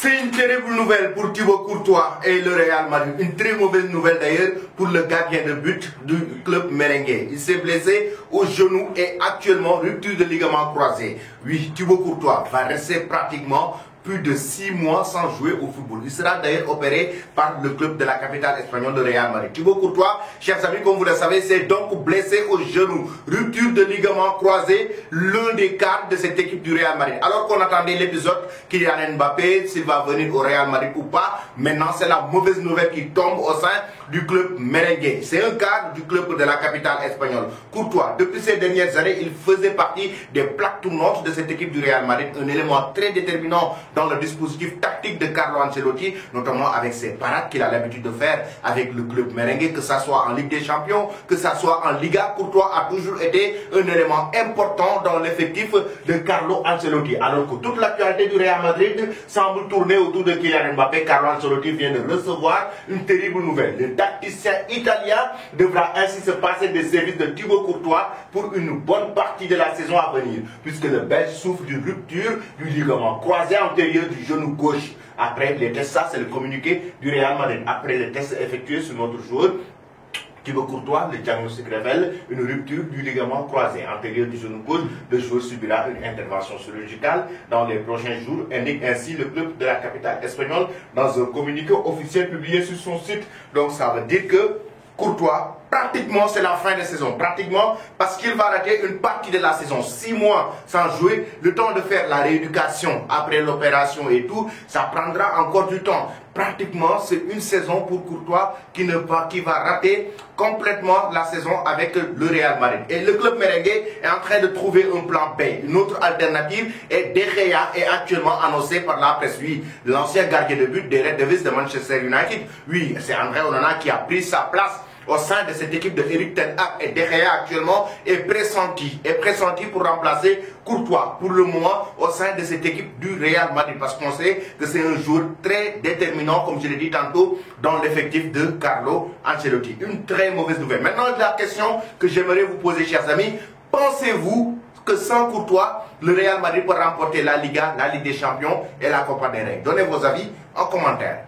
C'est une terrible nouvelle pour Thibaut Courtois et le Real Madrid. Une très mauvaise nouvelle d'ailleurs pour le gardien de but du club merengue. Il s'est blessé au genou et actuellement rupture de ligament croisé. Oui, Thibaut Courtois va rester pratiquement plus de 6 mois sans jouer au football. Il sera d'ailleurs opéré par le club de la capitale espagnole de Real Madrid. Thibaut Courtois, chers amis, comme vous le savez, c'est donc blessé au genou. Rupture de ligament croisé, l'un des cadres de cette équipe du Real Madrid. Alors qu'on attendait l'épisode Kylian Mbappé, s'il va venir au Real Madrid ou pas, maintenant c'est la mauvaise nouvelle qui tombe au sein du club merengue. C'est un cadre du club de la capitale espagnole. Courtois, depuis ces dernières années, il faisait partie des plaques tournantes de cette équipe du Real Madrid, un élément très déterminant dans le dispositif tactique de Carlo Ancelotti, notamment avec ses parades qu'il a l'habitude de faire avec le club merengue, que ça soit en Ligue des Champions, que ça soit en Liga. Courtois a toujours été un élément important dans l'effectif de Carlo Ancelotti. Alors que toute l'actualité du Real Madrid semble tourner autour de Kylian Mbappé, Carlo Ancelotti vient de recevoir une terrible nouvelle. Le tacticien italien devra ainsi se passer des services de Thibaut Courtois pour une bonne partie de la saison à venir, puisque le Belge souffre d'une rupture du ligament croisé antérieur du genou gauche. Après les tests, ça c'est le communiqué du Real Madrid. Après les tests effectués sur notre joueur Thibaut Courtois, le diagnostic révèle une rupture du ligament croisé antérieur du genou gauche. Le joueur subira une intervention chirurgicale dans les prochains jours, indique ainsi le club de la capitale espagnole dans un communiqué officiel publié sur son site. Donc ça veut dire que Courtois, pratiquement c'est la fin de saison, pratiquement parce qu'il va rater une partie de la saison, 6 mois sans jouer, le temps de faire la rééducation après l'opération et tout, ça prendra encore du temps. Pratiquement c'est une saison pour Courtois qui va rater complètement la saison avec le Real Madrid. Et le club merengue est en train de trouver un plan B. Une autre alternative est De Gea est actuellement annoncé par la presse. Oui, l'ancien gardien de but des Red Devils de Manchester United. Oui, c'est André Onana qui a pris sa place au sein de cette équipe de Erik ten Hag, et De Gea actuellement est pressenti pour remplacer Courtois pour le moment au sein de cette équipe du Real Madrid, parce qu'on sait que c'est un joueur très déterminant, comme je l'ai dit tantôt, dans l'effectif de Carlo Ancelotti. Une très mauvaise nouvelle. Maintenant, la question que j'aimerais vous poser, chers amis, pensez-vous que sans Courtois, le Real Madrid peut remporter la Liga, la Ligue des Champions et la Copa del Rey? Donnez vos avis en commentaire.